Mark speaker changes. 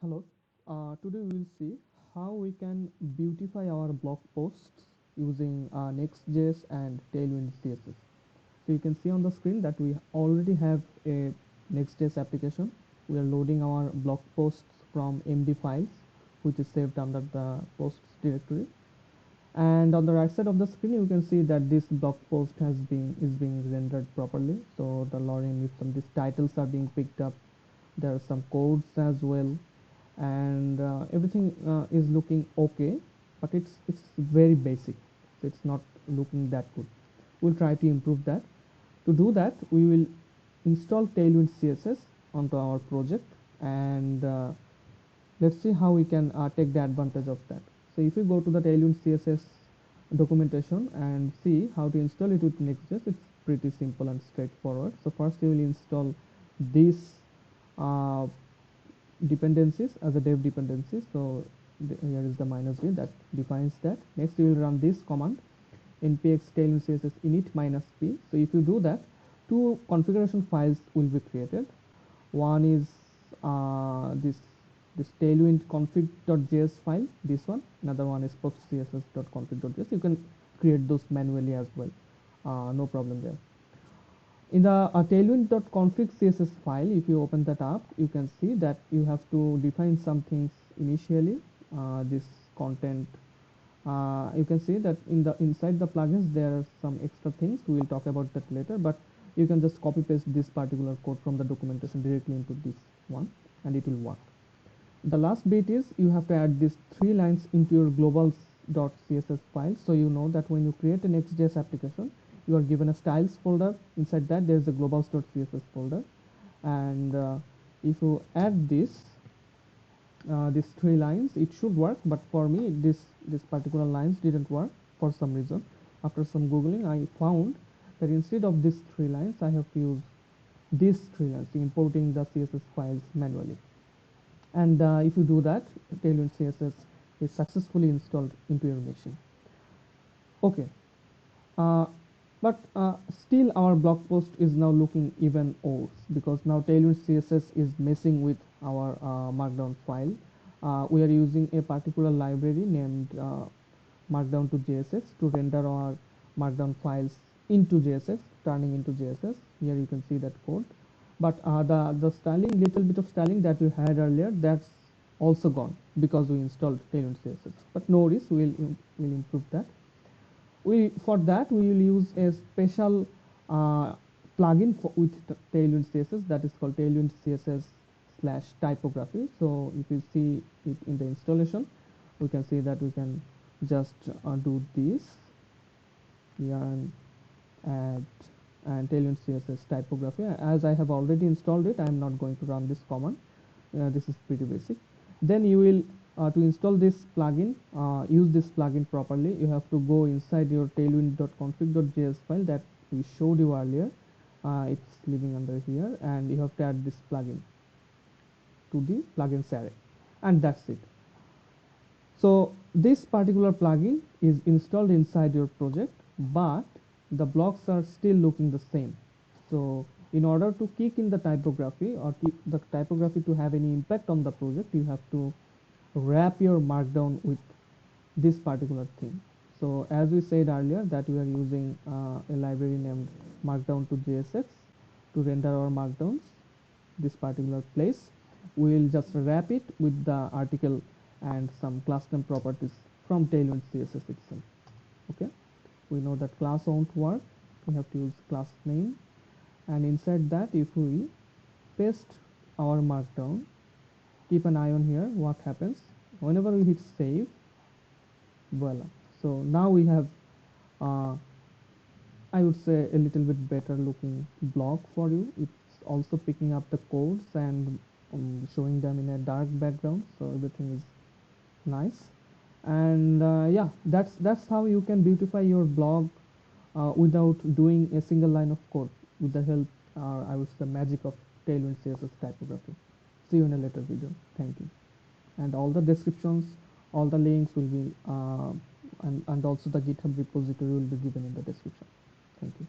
Speaker 1: Hello. Today we will see how we can beautify our blog posts using Next.js and Tailwind CSS. So you can see on the screen that we already have a Next.js application. We are loading our blog posts from MD files, which is saved under the posts directory. And on the right side of the screen, you can see that this blog post is being rendered properly. So the lorem ipsum, these titles are being picked up. There are some codes as well, and everything is looking okay, but it's very basic, so it's not looking that good. We'll try to improve that. To do that, we will install Tailwind CSS onto our project, and let's see how we can take the advantage of that. So if you go to the Tailwind CSS documentation and see how to install it with Next.js, it's pretty simple and straightforward. So first you will install this uh, dependencies as a dev dependency. So here is the -v that defines that. Next you will run this command npx tailwind css init -p. So if you do that, two configuration files will be created. One is this tailwind config.js file, this one. Another one is postcss.config.js. You can create those manually as well, no problem there. In the tailwind.config css file, if you open that up, you can see that you have to define some things initially. This content, you can see that inside the plugins there are some extra things. We will talk about that later, but you can just copy paste this particular code from the documentation directly into this one, and it will work. The last bit is you have to add these 3 lines into your globals.css file. So you know that when you create an Next.js application, you are given a styles folder. Inside that there is a globals.css folder, and if you add these 3 lines, it should work. But for me, this particular lines didn't work for some reason. After some googling, I found that instead of these 3 lines, I have to use these 3 lines, importing the CSS files manually. And if you do that, Tailwind CSS is successfully installed into your machine. Okay, uh, but still our blog post is now looking even worse, because now Tailwind CSS is messing with our markdown file. We are using a particular library named markdown to JSX to render our markdown files into JSX, turning into JSS. Here you can see that code. But the styling, little bit of styling that we had earlier, that's also gone because we installed Tailwind CSS. But no worries, we'll improve that. For that we will use a special plugin with Tailwind CSS that is called Tailwind CSS / typography. So if you see it in the installation, we can see that we can just do this here and add and Tailwind CSS typography. As I have already installed it, I am not going to run this command. This is pretty basic. Then you will to install this plugin, use this plugin properly, you have to go inside your tailwind.config.js file that we showed you earlier. It's living under here, and you have to add this plugin to the plugins array, and that's it. So this particular plugin is installed inside your project, but the blocks are still looking the same. So in order to kick in the typography, or keep the typography to have any impact on the project, you have to wrap your markdown with this particular thing. So as we said earlier that we are using a library named markdown to JSX to render our markdowns, this particular place, we will just wrap it with the article and some class name properties from Tailwind CSS itself. Okay, we know that class won't work, we have to use class name, and inside that if we paste our markdown, keep an eye on here what happens whenever we hit save. Voila, so now we have uh, I would say a little bit better looking blog for you. It's also picking up the codes and showing them in a dark background, so everything is nice. And yeah, that's how you can beautify your blog without doing a single line of code, with the help, I would say, magic of Tailwind CSS typography. See you in a later video. Thank you. And all the descriptions, all the links will be and also the GitHub repository will be given in the description. Thank you.